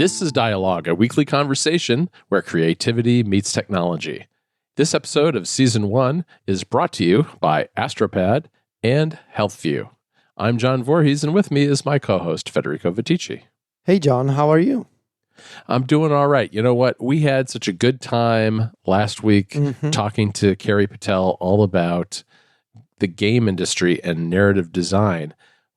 This is Dialogue, a weekly conversation where creativity meets technology. This episode of Season 1 is brought to you by Astropad and HealthView. I'm John Voorhees, and with me is my co-host, Federico Vitici. Hey, John, how are you? I'm doing all right. You know what? We had such a good time last week talking to Carrie Patel all about the game industry and narrative design.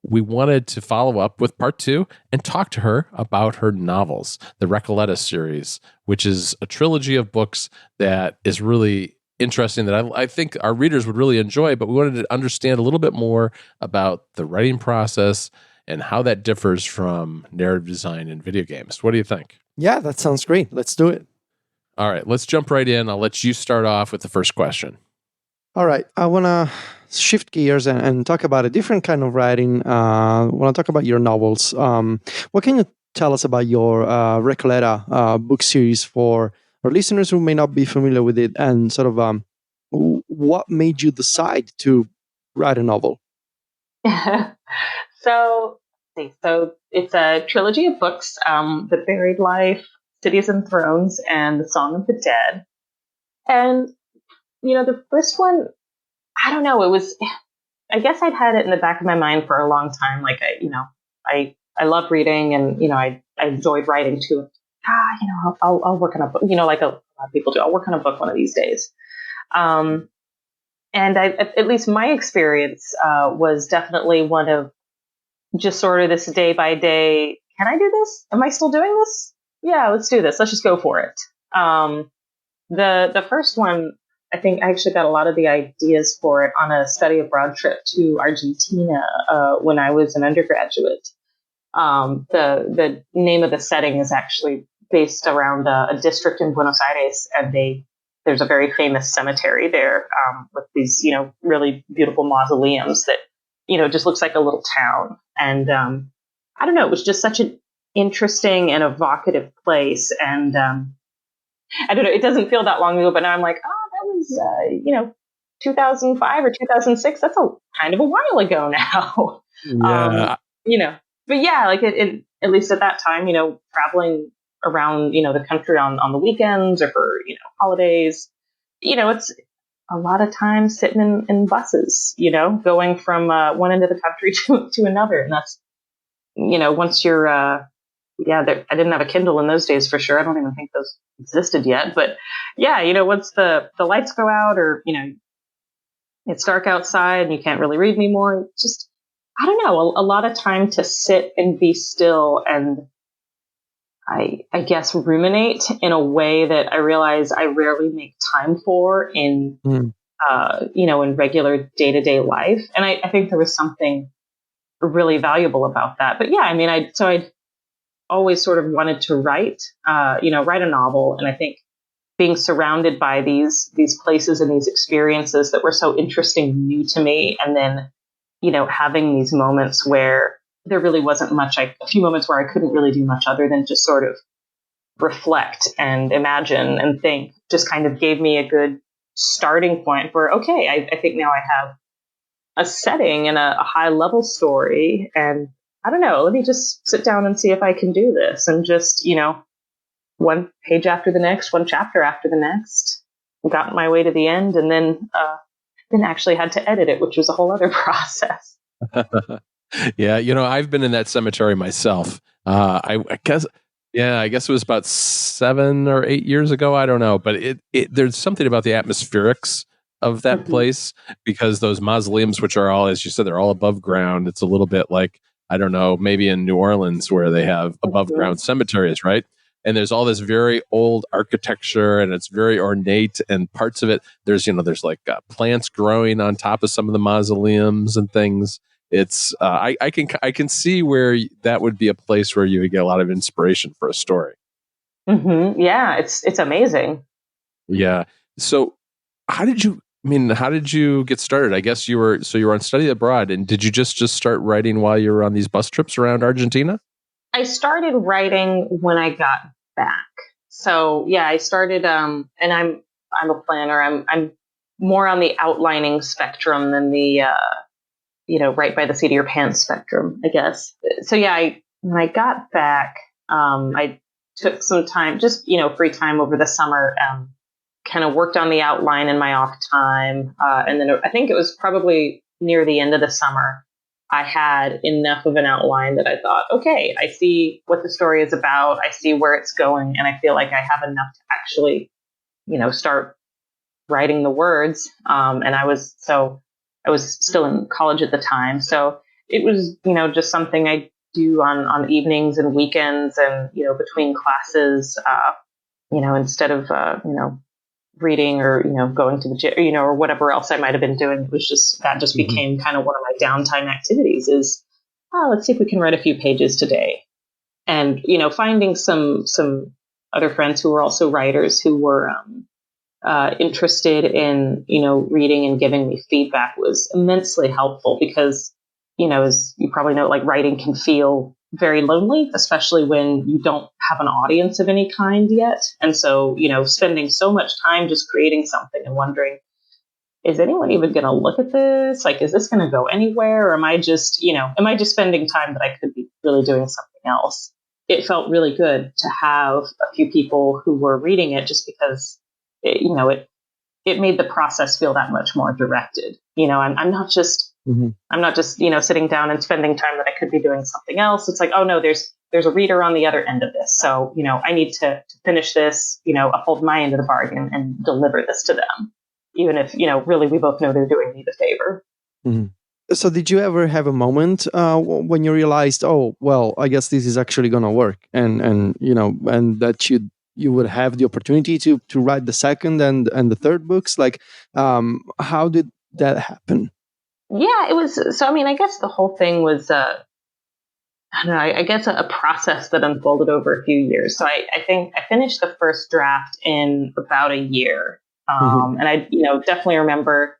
We wanted to follow up with part 2 and talk to her about her novels, the Recoleta series, which is a trilogy of books that is really interesting that I think our readers would really enjoy, but we wanted to understand a little bit more about the writing process and how that differs from narrative design in video games. What do you think? Yeah, that sounds great. Let's do it. All right, let's jump right in. I'll let you start off with the first question. All right, I want to shift gears and talk about a different kind of writing. I want to talk about your novels. What can you tell us about your Recoleta book series for our listeners who may not be familiar with it, and sort of what made you decide to write a novel? So it's a trilogy of books, The Buried Life, Cities and Thrones, and The Song of the Dead. And, you know, the first one, I don't know, I guess I'd had it in the back of my mind for a long time. Like, I love reading, and, you know, I enjoyed writing too. I'll work on a book, you know, like a lot of people do. I'll work on a book one of these days. And at least my experience was definitely one of just sort of this day by day. Can I do this? Am I still doing this? Yeah, let's do this. Let's just go for it. The first one, I think I actually got a lot of the ideas for it on a study abroad trip to Argentina when I was an undergraduate. The name of the setting is actually based around a district in Buenos Aires, and there's a very famous cemetery there with these, you know, really beautiful mausoleums that, you know, just looks like a little town. And I don't know, it was just such an interesting and evocative place. And I don't know, it doesn't feel that long ago, but now I'm like, oh, that was, 2005 or 2006. That's kind of a while ago now. Yeah. But yeah, like it, at least at that time, you know, traveling around, you know, the country on the weekends or for, you know, holidays, you know, it's a lot of time sitting in buses, you know, going from one end of the country to another. And that's, you know, once you're, I didn't have a Kindle in those days for sure. I don't even think those existed yet. But yeah, you know, once the lights go out, or, you know, it's dark outside and you can't really read anymore, just, I don't know, a lot of time to sit and be still and I guess ruminate in a way that I realize I rarely make time for in regular day-to-day life. And I think there was something really valuable about that. But yeah, I mean, I'd always sort of wanted to write a novel. And I think being surrounded by these places and these experiences that were so interesting and new to me, and then, you know, having these moments where there really wasn't much, a few moments where I couldn't really do much other than just sort of reflect and imagine and think, just kind of gave me a good starting point for, okay, I think now I have a setting and a high level story. And I don't know, let me just sit down and see if I can do this. And just, you know, one page after the next, one chapter after the next, got my way to the end, and then actually had to edit it, which was a whole other process. Yeah, you know, I've been in that cemetery myself. I guess it was about 7 or 8 years ago. I don't know, but there's something about the atmospherics of that place, because those mausoleums, which are all, as you said, they're all above ground. It's a little bit like, I don't know, maybe in New Orleans where they have above ground cemeteries, right? And there's all this very old architecture, and it's very ornate. And parts of it, there's like plants growing on top of some of the mausoleums and things. It's I can see where that would be a place where you would get a lot of inspiration for a story. Mm-hmm. Yeah, it's amazing. Yeah. So how did you get started? I guess you were on study abroad, and did you just start writing while you were on these bus trips around Argentina? I started writing when I got back. So yeah, I started and I'm a planner. I'm more on the outlining spectrum than the right by the seat of your pants spectrum, I guess. So yeah, when I got back, I took some time, just, free time over the summer, kind of worked on the outline in my off time. And then I think it was probably near the end of the summer, I had enough of an outline that I thought, okay, I see what the story is about. I see where it's going. And I feel like I have enough to actually, start writing the words. And I was still in college at the time. So it was, just something I do on evenings and weekends and, between classes, instead of, reading or, going to the gym, or whatever else I might have been doing. It was just, that just became kind of one of my downtime activities is, let's see if we can write a few pages today. And, finding some other friends who were also writers who were, interested in, reading and giving me feedback was immensely helpful because, as you probably know, like writing can feel very lonely, especially when you don't have an audience of any kind yet. And so, spending so much time just creating something and wondering, is anyone even going to look at this? Like, is this going to go anywhere? Or am I just spending time that I could be really doing something else? It felt really good to have a few people who were reading it just because it made the process feel that much more directed. I'm not just sitting down and spending time that I could be doing something else. It's like, oh no, there's a reader on the other end of this. So, I need to finish this, uphold my end of the bargain and deliver this to them. Even if, really we both know they're doing me the favor. Mm-hmm. So did you ever have a moment when you realized, oh, well, I guess this is actually going to work and that you would have the opportunity to write the second and the third books? Like, how did that happen? Yeah, it was. So, I guess the whole thing was, I don't know, I guess a process that unfolded over a few years. So I think I finished the first draft in about a year. And I, definitely remember,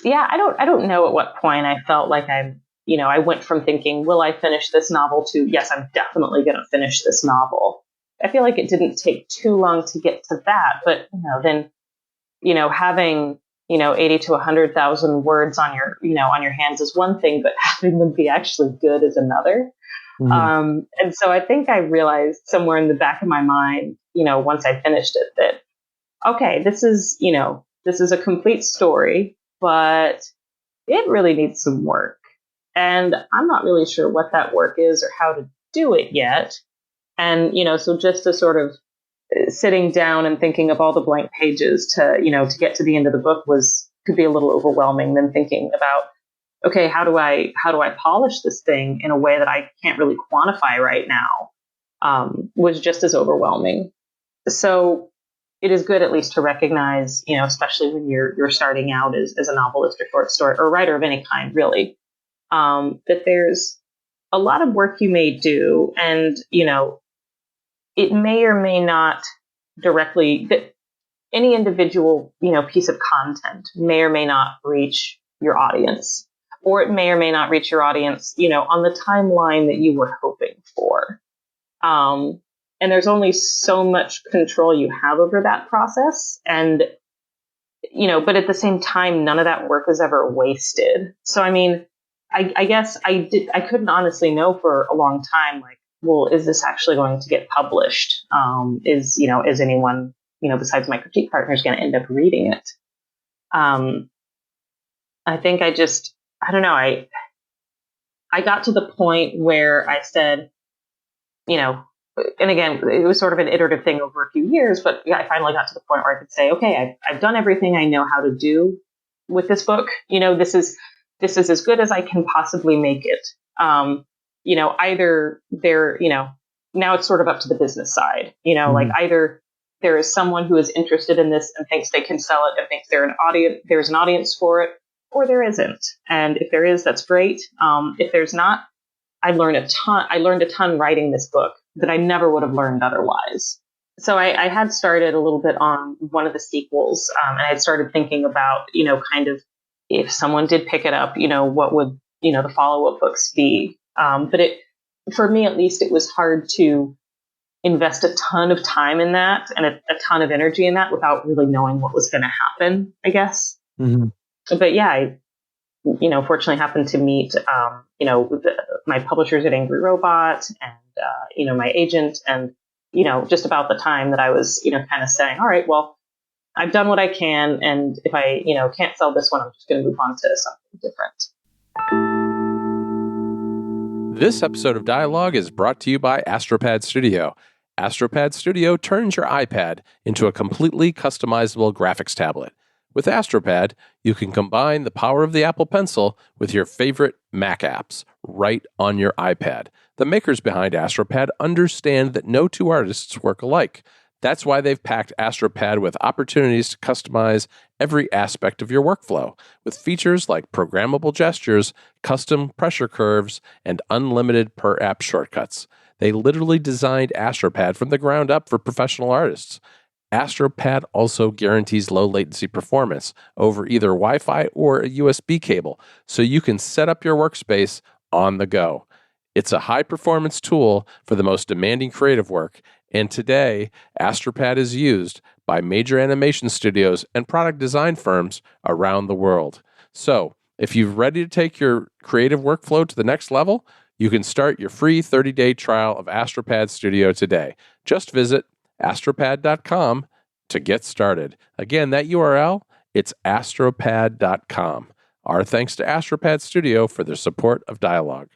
I don't know at what point I felt like I went from thinking, will I finish this novel to, yes, I'm definitely going to finish this novel. I feel like it didn't take too long to get to that. But, then, having 80 to 100,000 words on your hands is one thing, but having them be actually good is another. And so I think I realized somewhere in the back of my mind, once I finished it, that, okay, this is a complete story, but it really needs some work. And I'm not really sure what that work is or how to do it yet. And, so just to sort of sitting down and thinking of all the blank pages to get to the end of the book could be a little overwhelming than thinking about, okay, how do I polish this thing in a way that I can't really quantify right now, was just as overwhelming. So it is good at least to recognize, especially when you're starting out as a novelist or short story or writer of any kind, really, that there's a lot of work you may do, and it may or may not directly, that any individual, piece of content may or may not reach your audience, or it may or may not reach your audience, on the timeline that you were hoping for. And there's only so much control you have over that process. And, but at the same time, none of that work was ever wasted. So, I guess I couldn't honestly know for a long time, like, well, is this actually going to get published? Is anyone, besides my critique partners going to end up reading it? I think I don't know. I got to the point where I said, and again, it was sort of an iterative thing over a few years, but I finally got to the point where I could say, okay, I've done everything I know how to do with this book. This is as good as I can possibly make it. Either there, now it's sort of up to the business side, like either there is someone who is interested in this and thinks they can sell it and thinks there's an audience for it, or there isn't. And if there is, that's great. If there's not, I learned a ton writing this book that I never would have learned otherwise. So I had started a little bit on one of the sequels, and I had started thinking about, kind of if someone did pick it up, what would, the follow-up books be? But for me, at least, it was hard to invest a ton of time in that and a ton of energy in that without really knowing what was going to happen, I guess. But yeah, I, fortunately happened to meet, my publishers at Angry Robot and, my agent, and, just about the time that I was, kind of saying, all right, well, I've done what I can. And if I, can't sell this one, I'm just going to move on to something different. This episode of Dialogue is brought to you by Astropad Studio. Astropad Studio turns your iPad into a completely customizable graphics tablet. With Astropad, you can combine the power of the Apple Pencil with your favorite Mac apps right on your iPad. The makers behind Astropad understand that no two artists work alike. That's why they've packed Astropad with opportunities to customize every aspect of your workflow, with features like programmable gestures, custom pressure curves, and unlimited per-app shortcuts. They literally designed Astropad from the ground up for professional artists. Astropad also guarantees low latency performance over either Wi-Fi or a USB cable, so you can set up your workspace on the go. It's a high-performance tool for the most demanding creative work, and today, Astropad is used by major animation studios and product design firms around the world. So, if you're ready to take your creative workflow to the next level, you can start your free 30-day trial of Astropad Studio today. Just visit astropad.com to get started. Again, that URL, it's astropad.com. Our thanks to Astropad Studio for their support of Dialogue.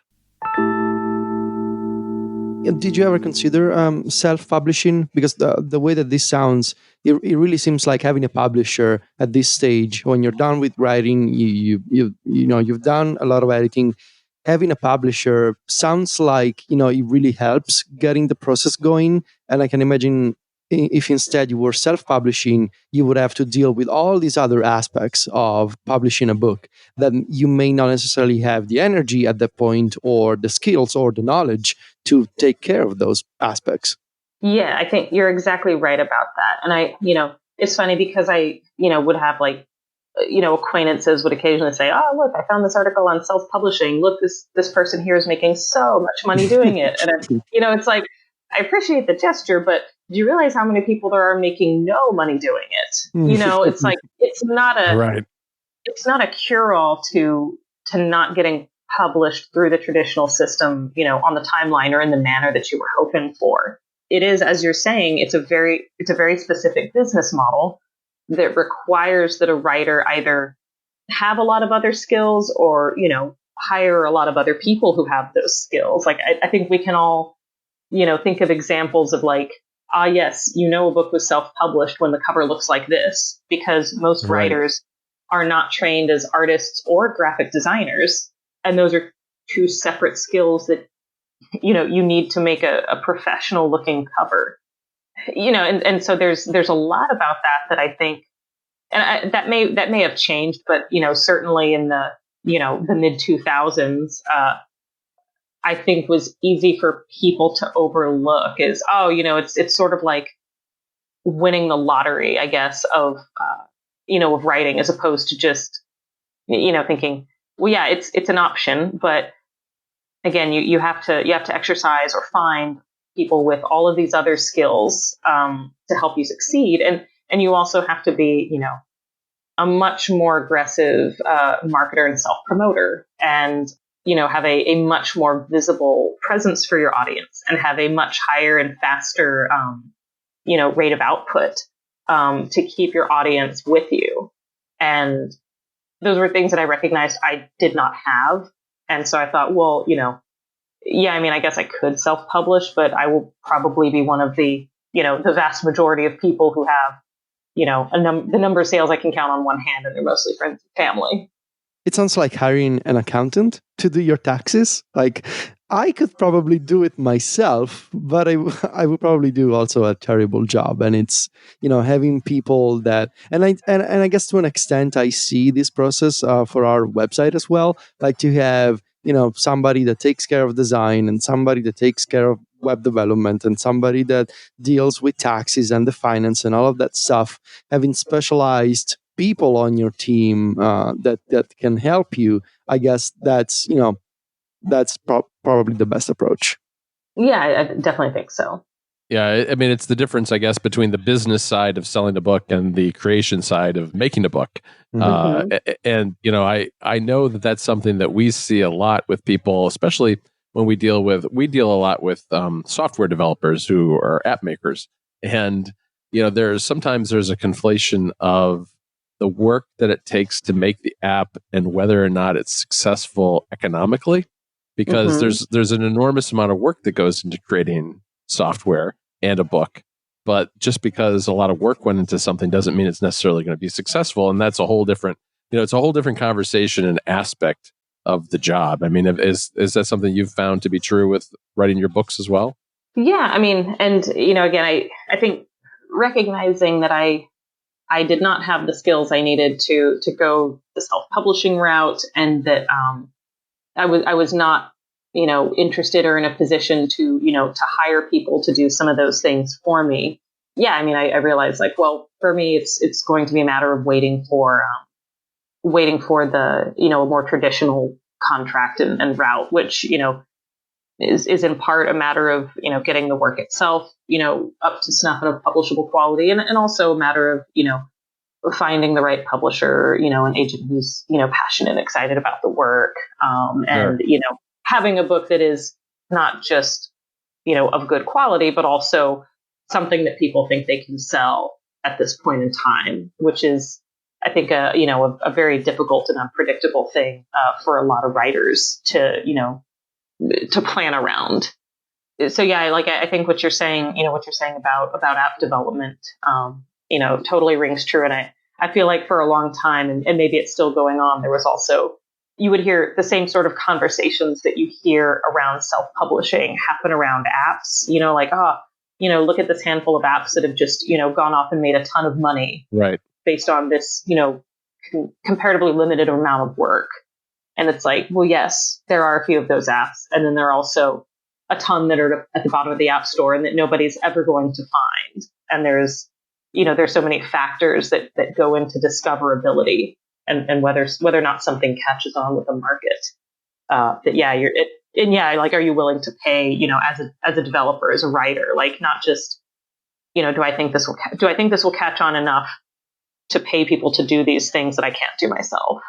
Did you ever consider self-publishing? Because the way that this sounds, it really seems like having a publisher at this stage. When you're done with writing, you've done a lot of editing. Having a publisher sounds like it really helps getting the process going. And I can imagine if instead you were self-publishing, you would have to deal with all these other aspects of publishing a book that you may not necessarily have the energy at that point, or the skills or the knowledge to take care of those aspects. Yeah, I think you're exactly right about that. And it's funny because I, would have acquaintances would occasionally say, oh, look, I found this article on self-publishing. Look, this person here is making so much money doing it. And, it's like, I appreciate the gesture, but do you realize how many people there are making no money doing it? It's like, it's not a cure-all to not getting published through the traditional system, on the timeline or in the manner that you were hoping for. It is, as you're saying, it's a very specific business model that requires that a writer either have a lot of other skills or, hire a lot of other people who have those skills. Like, I think we can all, think of examples of like, yes, a book was self-published when the cover looks like this, because most writers are not trained as artists or graphic designers. And those are two separate skills that, you need to make a professional looking cover, and so there's a lot about that I think, and that may have changed, but, certainly in the, the mid 2000s, I think was easy for people to overlook is, it's sort of like winning the lottery, I guess, of writing, as opposed to just, thinking, well, yeah, it's an option, but again, you have to exercise or find people with all of these other skills to help you succeed, and you also have to be, a much more aggressive marketer and self-promoter, and have a much more visible presence for your audience, and have a much higher and faster rate of output to keep your audience with you. And those were things that I recognized I did not have. And so I thought, well, I guess I could self-publish, but I will probably be one of the, the vast majority of people who have, the number of sales I can count on one hand, and they're mostly friends and family. It sounds like hiring an accountant to do your taxes. Like, I could probably do it myself, but I would probably do also a terrible job. And it's, having people that, and I guess to an extent, I see this process for our website as well, like to have, somebody that takes care of design, and somebody that takes care of web development, and somebody that deals with taxes and the finance and all of that stuff. Having specialized people on your team that can help you, I guess that's probably the best approach. Yeah, I definitely think so. Yeah, I mean, it's the difference, I guess, between the business side of selling a book and the creation side of making a book. Mm-hmm. And, I know that that's something that we see a lot with people, especially when we deal a lot with software developers who are app makers, and there's a conflation of the work that it takes to make the app and whether or not it's successful economically, because there's an enormous amount of work that goes into creating software and a book. But just because a lot of work went into something doesn't mean it's necessarily going to be successful. And that's a whole different, it's a whole different conversation and aspect of the job. I mean, is that something you've found to be true with writing your books as well? Yeah, I mean, and again, I think recognizing that I did not have the skills I needed to go the self-publishing route, and that I was not interested or in a position to to hire people to do some of those things for me. Yeah, I mean, I realized, like, well, for me, it's going to be a matter of waiting for the a more traditional contract and route, which is in part a matter of getting the work itself up to snuff and of publishable quality, and also a matter of finding the right publisher, an agent who's passionate and excited about the work, and having a book that is not just of good quality, but also something that people think they can sell at this point in time, which is, I think, a very difficult and unpredictable thing for a lot of writers to plan around. So yeah, I think what you're saying about app development, totally rings true. And I feel like for a long time, and maybe it's still going on, there was also, you would hear the same sort of conversations that you hear around self-publishing happen around apps, look at this handful of apps that have just, gone off and made a ton of money, right, based on this, comparatively limited amount of work. And it's like, well, yes, there are a few of those apps. And then there are also a ton that are at the bottom of the app store and that nobody's ever going to find. And there's so many factors that go into discoverability and whether or not something catches on with the market. Are you willing to pay, as a developer, as a writer, like, not just, do I think this will catch on enough to pay people to do these things that I can't do myself?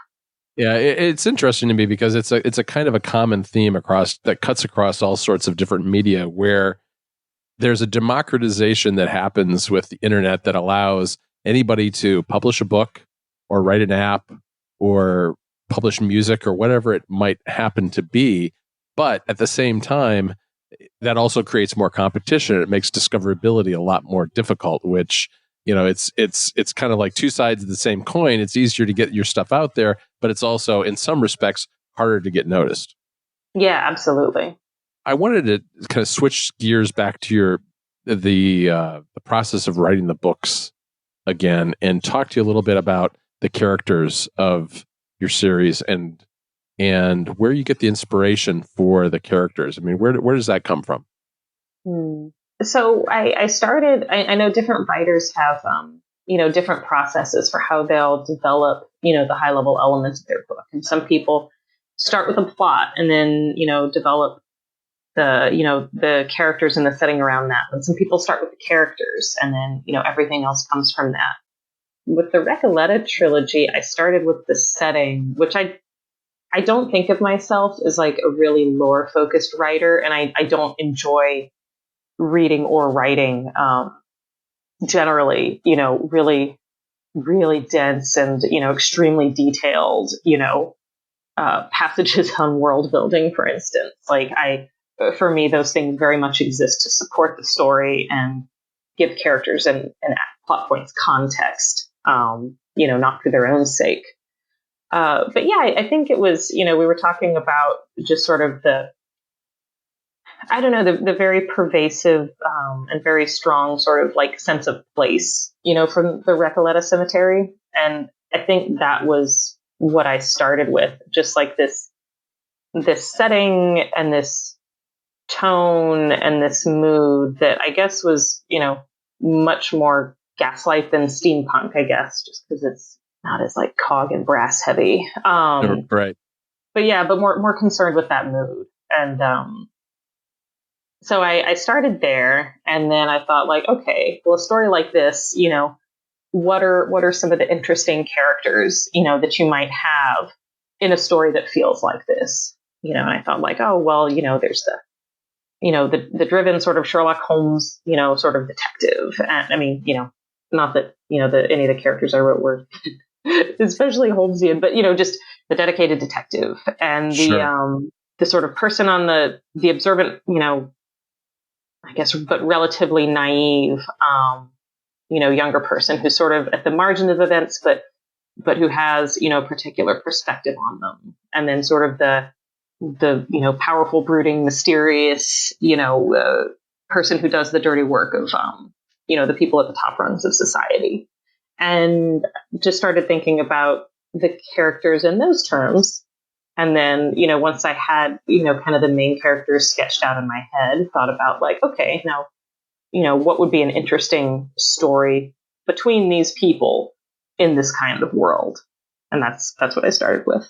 Yeah, it's interesting to me because it's a kind of a common theme that cuts across all sorts of different media, where there's a democratization that happens with the internet that allows anybody to publish a book or write an app or publish music or whatever it might happen to be. But at the same time, that also creates more competition. It makes discoverability a lot more difficult, which, it's kind of like two sides of the same coin. It's easier to get your stuff out there, but it's also, in some respects, harder to get noticed. Yeah, absolutely. I wanted to kind of switch gears back to the process of writing the books again, and talk to you a little bit about the characters of your series and where you get the inspiration for the characters. I mean, where does that come from? So I started, I know different writers have, different processes for how they'll develop, the high level elements of their book. And some people start with a plot and then, develop the characters and the setting around that. And some people start with the characters and then, everything else comes from that. With the Recoleta trilogy, I started with the setting, which I don't think of myself as like a really lore focused writer. And I don't enjoy reading or writing, generally, really, really dense and, extremely detailed, passages on world building, for instance. Like, for me, those things very much exist to support the story and give characters and plot points context, not for their own sake. But yeah, I think it was, we were talking about just sort of the very pervasive and very strong sort of like sense of place, from the Recoleta Cemetery. And I think that was what I started with, just like this setting and this tone and this mood that I guess was, much more gaslight than steampunk, I guess, just because it's not as like cog and brass heavy. Right. But more concerned with that mood. And so I started there, and then I thought, like, okay, well, a story like this, what are some of the interesting characters, that you might have in a story that feels like this? and I thought like, oh, well, there's the driven sort of Sherlock Holmes, sort of detective. And I mean, not that, any of the characters I wrote were especially Holmesian, but, just the dedicated detective and the sort of person on the observant, I guess, but relatively naive, younger person who's sort of at the margin of events, but who has, particular perspective on them. And then sort of the powerful, brooding, mysterious, person who does the dirty work of, the people at the top rungs of society. And just started thinking about the characters in those terms. And then, once I had, kind of the main characters sketched out in my head, thought about like, okay, now, what would be an interesting story between these people in this kind of world? And that's what I started with.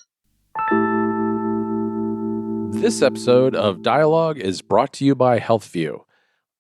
This episode of Dialogue is brought to you by HealthView.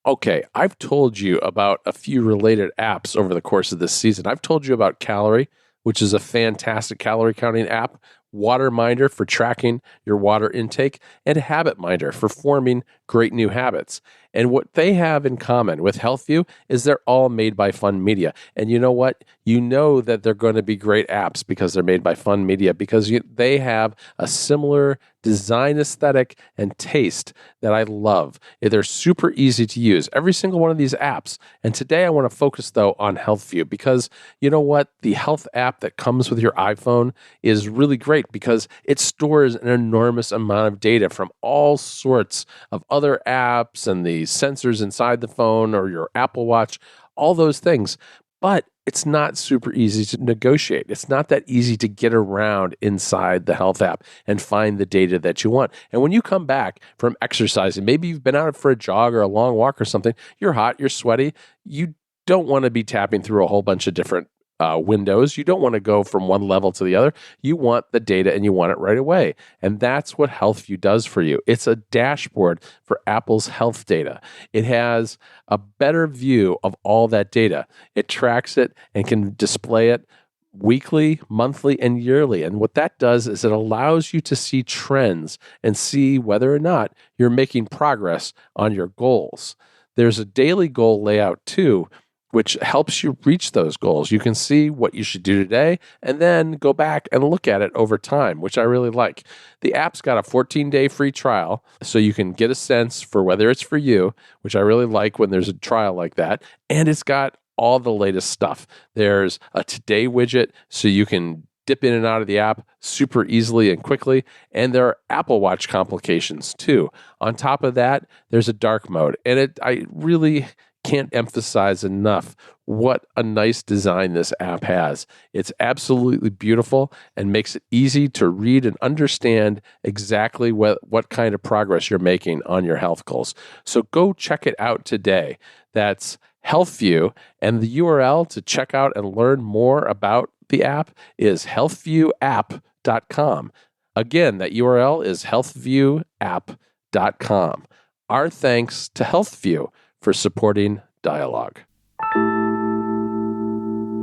Okay, I've told you about a few related apps over the course of this season. I've told you about Calorie, which is a fantastic calorie counting app, Water Minder for tracking your water intake, and Habit Minder for forming great new habits. And what they have in common with HealthView is they're all made by Fun Media. And you know what? You know that they're going to be great apps because they're made by Fun Media, because they have a similar design aesthetic and taste that I love. They're super easy to use, every single one of these apps. And today I want to focus, though, on HealthView, because you know what? The health app that comes with your iPhone is really great because it stores an enormous amount of data from all sorts of other apps and the sensors inside the phone or your Apple Watch, all those things. But it's not super easy to negotiate. It's not that easy to get around inside the health app and find the data that you want. And when you come back from exercising, maybe you've been out for a jog or a long walk or something, you're hot, you're sweaty, you don't want to be tapping through a whole bunch of different windows. You don't want to go from one level to the other. You want the data and you want it right away. And that's what HealthView does for you. It's a dashboard for Apple's health data. It has a better view of all that data. It tracks it and can display it weekly, monthly, and yearly. And what that does is it allows you to see trends and see whether or not you're making progress on your goals. There's a daily goal layout too, which helps you reach those goals. You can see what you should do today and then go back and look at it over time, which I really like. The app's got a 14-day free trial, so you can get a sense for whether it's for you, which I really like when there's a trial like that. And it's got all the latest stuff. There's a today widget, so you can dip in and out of the app super easily and quickly. And there are Apple Watch complications too. On top of that, there's a dark mode. And I really can't emphasize enough what a nice design this app has. It's absolutely beautiful and makes it easy to read and understand exactly what kind of progress you're making on your health goals. So go check it out today. That's HealthView, and the URL to check out and learn more about the app is healthviewapp.com. Again, that URL is healthviewapp.com. Our thanks to HealthView for supporting Dialogue.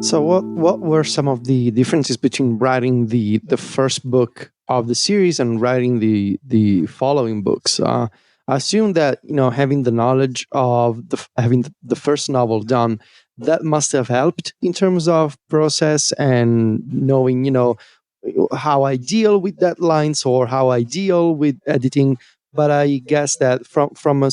So what were some of the differences between writing the first book of the series and writing the following books? I assume that having the knowledge of having the first novel done, that must have helped in terms of process and knowing how I deal with deadlines or how I deal with editing. But I guess that from a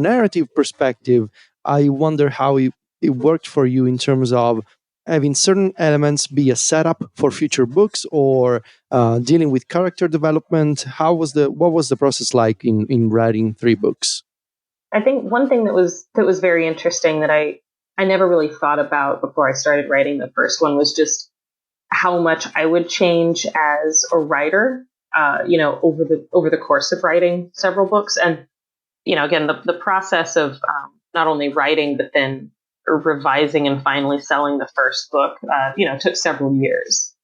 narrative perspective, I wonder how it worked for you in terms of having certain elements be a setup for future books or dealing with character development. What was the process like in writing 3 books? I think one thing that was very interesting that I never really thought about before I started writing the first one was just how much I would change as a writer, over the course of writing several books. And, again, the process of not only writing, but then revising and finally selling the first book, took several years.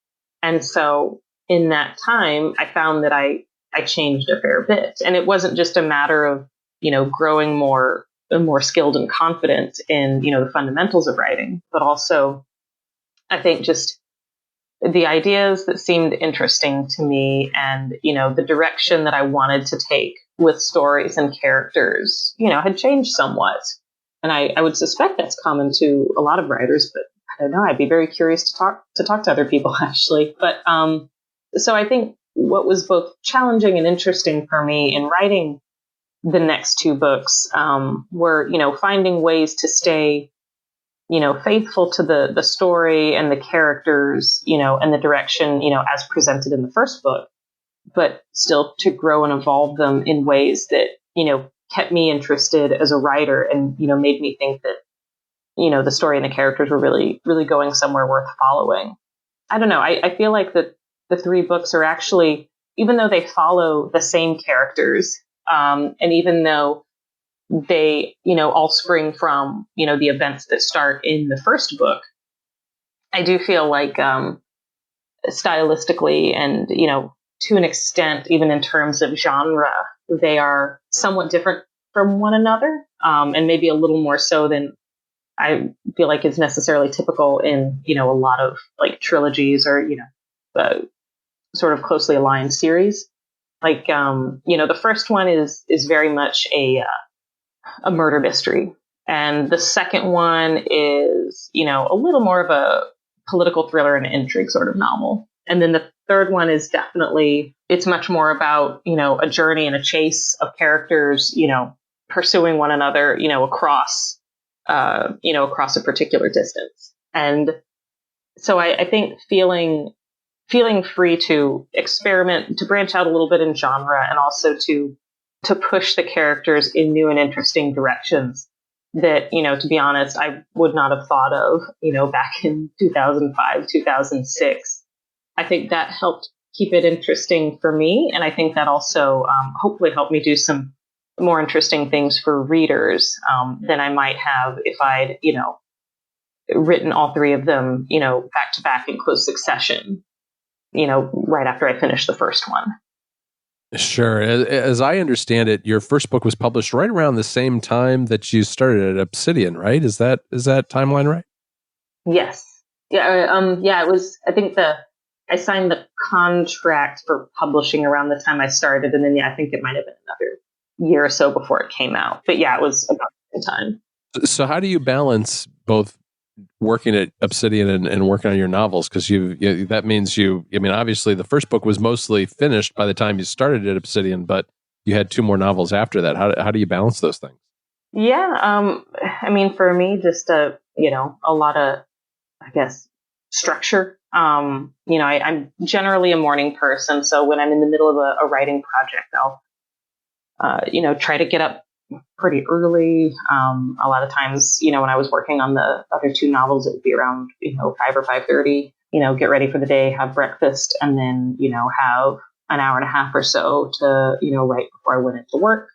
And so in that time, I found that I changed a fair bit. And it wasn't just a matter of, growing more skilled and confident in, the fundamentals of writing, but also I think just the ideas that seemed interesting to me and, the direction that I wanted to take with stories and characters, had changed somewhat. And I would suspect that's common to a lot of writers, but I don't know. I'd be very curious to talk to other people actually. But so I think what was both challenging and interesting for me in writing the next two books were, finding ways to stay, faithful to the story and the characters, and the direction, as presented in the first book, but still to grow and evolve them in ways that, kept me interested as a writer and, made me think that, the story and the characters were really, really going somewhere worth following. I don't know. I feel like that the three books are actually, even though they follow the same characters, and even though they, all spring from, the events that start in the first book, I do feel like stylistically and, to an extent, even in terms of genre, they are somewhat different from one another, and maybe a little more so than I feel like is necessarily typical in, a lot of like trilogies or, sort of closely aligned series. Like, the first one is very much a murder mystery. And the second one is, a little more of a political thriller and intrigue sort of novel. And then the third one is definitely, it's much more about, a journey and a chase of characters, pursuing one another, across a particular distance. And so I think feeling free to experiment, to branch out a little bit in genre, and also to push the characters in new and interesting directions that, to be honest, I would not have thought of, back in 2005, 2006. I think that helped keep it interesting for me. And I think that also hopefully helped me do some more interesting things for readers than I might have if I'd, written all three of them, back to back in close succession, right after I finished the first one. Sure. As I understand it, your first book was published right around the same time that you started at Obsidian, right? Is that timeline right? Yes. Yeah. Yeah. It was. I think I signed the contract for publishing around the time I started, and then I think it might have been another year or so before it came out. But yeah, it was about the same time. So how do you balance both working at Obsidian and working on your novels? Because that means obviously the first book was mostly finished by the time you started at Obsidian, but you had two more novels after that. How do you balance those things? Yeah. For me, just a lot of, I guess, structure. I'm generally a morning person. So when I'm in the middle of a writing project, I'll, try to get up pretty early. A lot of times, when I was working on the other two novels, it would be around, 5 or 5:30, get ready for the day, have breakfast, and then, have an hour and a half or so to, write before I went into work.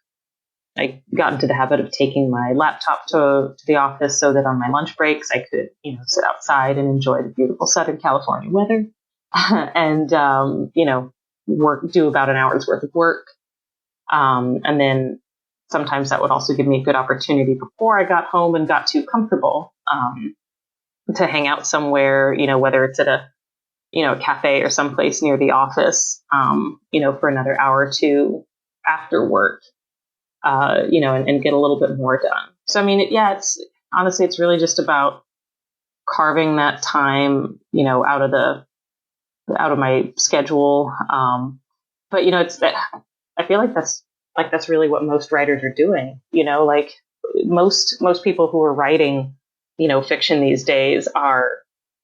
I got into the habit of taking my laptop to the office so that on my lunch breaks, I could, sit outside and enjoy the beautiful Southern California weather and, do about an hour's worth of work. And then sometimes that would also give me a good opportunity before I got home and got too comfortable to hang out somewhere, whether it's at a cafe or someplace near the office, for another hour or two after work, and get a little bit more done. So, it's honestly, it's really just about carving that time, out of my schedule. But, I feel like that's really what most writers are doing. Like most people who are writing, fiction these days are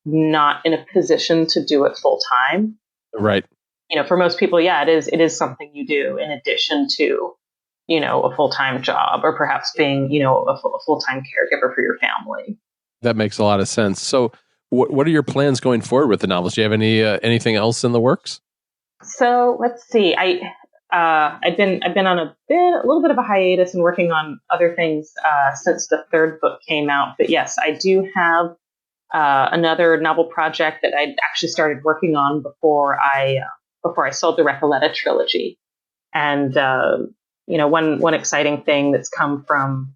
not in a position to do it full time. Right. For most people, it is something you do in addition to, a full-time job or perhaps being, a full-time caregiver for your family. That makes a lot of sense. So what are your plans going forward with the novels? Do you have anything else in the works? So let's see. I've been on a little bit of a hiatus and working on other things since the third book came out. But yes, I do have another novel project that I actually started working on before I sold the Recoleta trilogy. And one exciting thing that's come from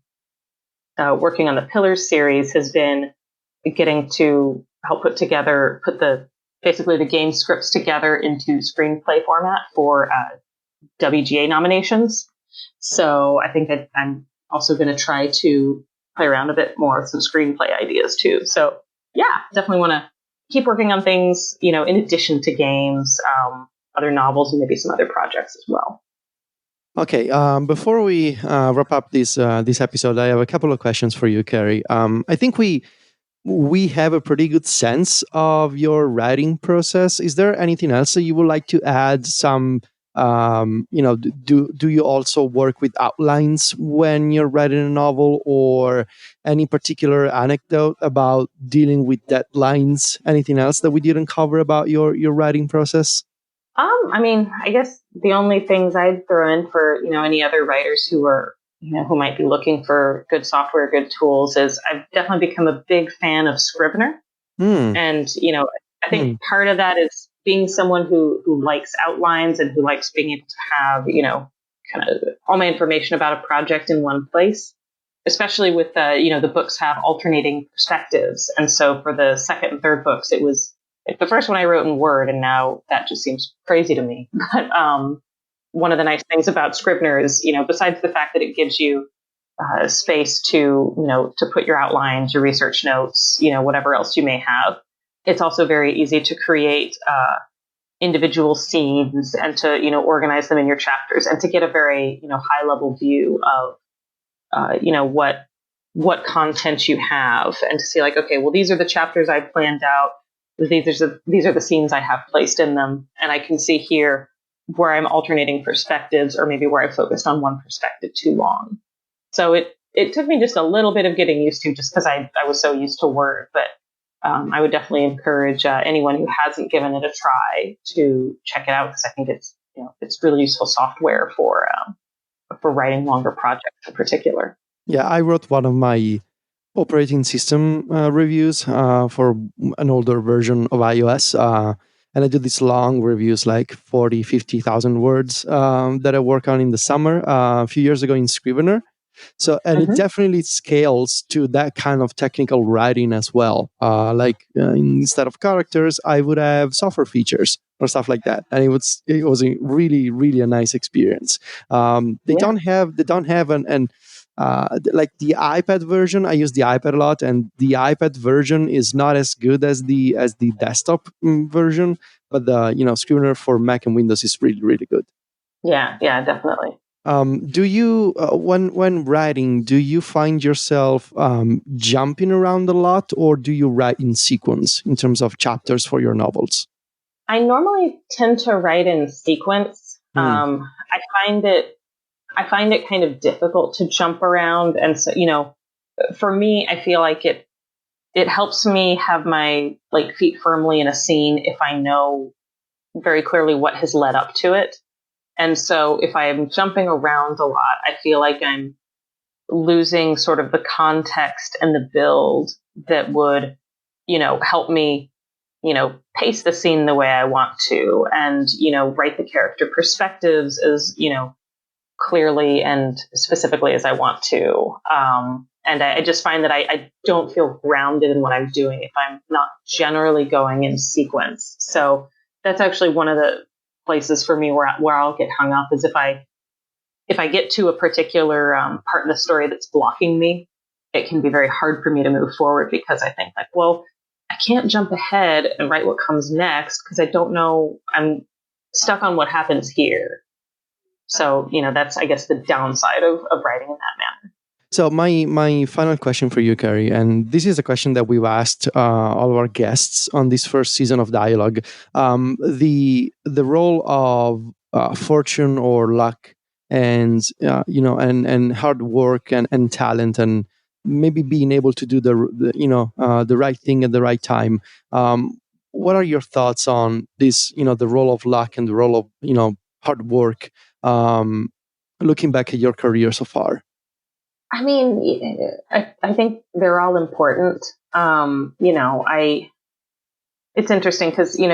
working on the Pillars series has been getting to help put the basically the game scripts together into screenplay format for WGA nominations. So I think that I'm also going to try to play around a bit more with some screenplay ideas too. So yeah, definitely want to keep working on things, in addition to games, other novels, and maybe some other projects as well. Okay, before we wrap up this episode, I have a couple of questions for you, Carrie. I think we have a pretty good sense of your writing process. Is there anything else that you would like to add? Do you also work with outlines when you're writing a novel, or any particular anecdote about dealing with deadlines? Anything else that we didn't cover about your writing process? I guess the only things I'd throw in for, any other writers who are, who might be looking for good software, good tools, is I've definitely become a big fan of Scrivener. And, I think part of that is being someone who likes outlines and who likes being able to have, kind of all my information about a project in one place, especially with, the books have alternating perspectives. And so for the second and third books, it was the first one I wrote in Word, and now that just seems crazy to me. But one of the nice things about Scrivener is, besides the fact that it gives you space to, to put your outlines, your research notes, whatever else you may have, it's also very easy to create individual scenes and to, organize them in your chapters and to get a very, high level view of, what content you have, and to see like, okay, well, these are the chapters I planned out. These are the scenes I have placed in them, and I can see here where I'm alternating perspectives, or maybe where I focused on one perspective too long. So it took me just a little bit of getting used to, just because I was so used to Word. But I would definitely encourage anyone who hasn't given it a try to check it out, because I think it's really useful software for writing longer projects in particular. Yeah, I wrote one of my operating system reviews for an older version of iOS. And I do these long reviews, like 40, 50,000 words that I work on in the summer a few years ago in Scrivener. So, and it definitely scales to that kind of technical writing as well. Instead of characters, I would have software features or stuff like that. And it was a really, really a nice experience. They don't have like the iPad version. I use the iPad a lot, and the iPad version is not as good as the desktop version. But the Scrivener for Mac and Windows is really, really good. Yeah, definitely. Do you when writing, do you find yourself jumping around a lot, or do you write in sequence in terms of chapters for your novels? I normally tend to write in sequence. I find it kind of difficult to jump around. And so, for me, I feel like it helps me have my feet firmly in a scene if I know very clearly what has led up to it. And so if I'm jumping around a lot, I feel like I'm losing sort of the context and the build that would, help me, pace the scene the way I want to, and, write the character perspectives as, clearly and specifically as I want to. And I just find that I don't feel grounded in what I'm doing if I'm not generally going in sequence. So that's actually one of the places for me where I'll get hung up, is if I get to a particular part of the story that's blocking me, it can be very hard for me to move forward, because I think well, I can't jump ahead and write what comes next because I don't know, I'm stuck on what happens here. So, that's, I guess, the downside of writing in that manner. So my final question for you, Carrie, and this is a question that we've asked all of our guests on this first season of Dialogue. The role of fortune or luck, and and hard work and talent, and maybe being able to do the right thing at the right time. What are your thoughts on this? The role of luck and the role of hard work. Looking back at your career so far. I mean, I think they're all important. It's interesting because, I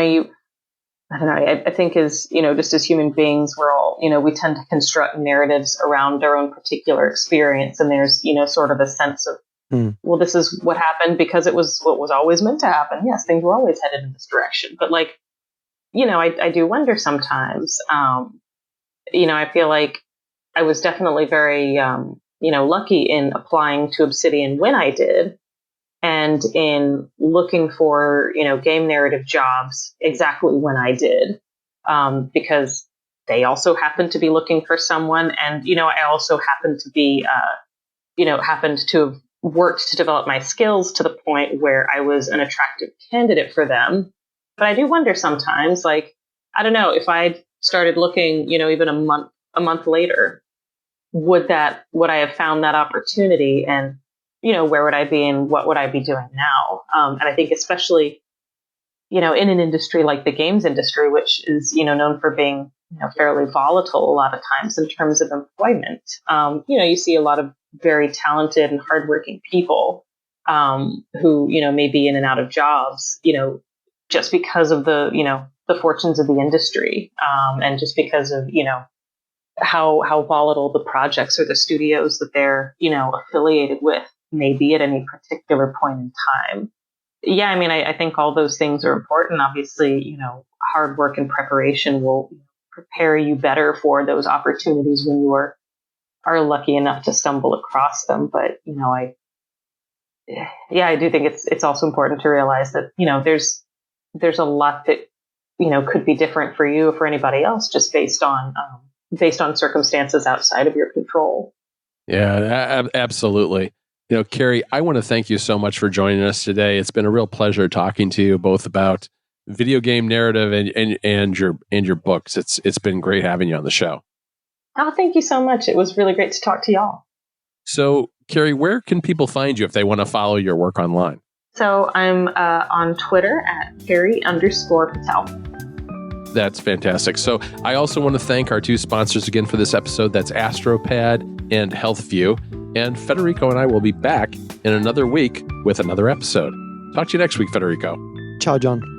don't know, I think just as human beings, we're all, we tend to construct narratives around our own particular experience. And there's, sort of a sense of well, this is what happened because it was what was always meant to happen. Yes, things were always headed in this direction. But like, I do wonder sometimes, I feel like I was definitely very, lucky in applying to Obsidian when I did, and in looking for, game narrative jobs exactly when I did, because they also happened to be looking for someone. And, I also happened to be, happened to have worked to develop my skills to the point where I was an attractive candidate for them. But I do wonder sometimes, like, I don't know, if I'd started looking, even a month later, would I have found that opportunity, and, where would I be and what would I be doing now? And I think especially, in an industry like the games industry, which is, known for being, fairly volatile a lot of times in terms of employment, you see a lot of very talented and hardworking people who, may be in and out of jobs, just because of the fortunes of the industry, and just because of, how volatile the projects or the studios that they're, affiliated with may be at any particular point in time. Yeah, I mean, I think all those things are important. Obviously, hard work and preparation will prepare you better for those opportunities when you are lucky enough to stumble across them. But, I do think it's also important to realize that, there's a lot that, could be different for you or for anybody else, just based on circumstances outside of your control. Yeah, absolutely. Carrie, I want to thank you so much for joining us today. It's been a real pleasure talking to you both about video game narrative and your books. It's been great having you on the show. Oh, thank you so much. It was really great to talk to y'all. So, Carrie, where can people find you if they want to follow your work online? So I'm on Twitter at Carrie_Patel. That's fantastic. So I also want to thank our two sponsors again for this episode. That's AstroPad and HealthView. And Federico and I will be back in another week with another episode. Talk to you next week, Federico. Ciao, John.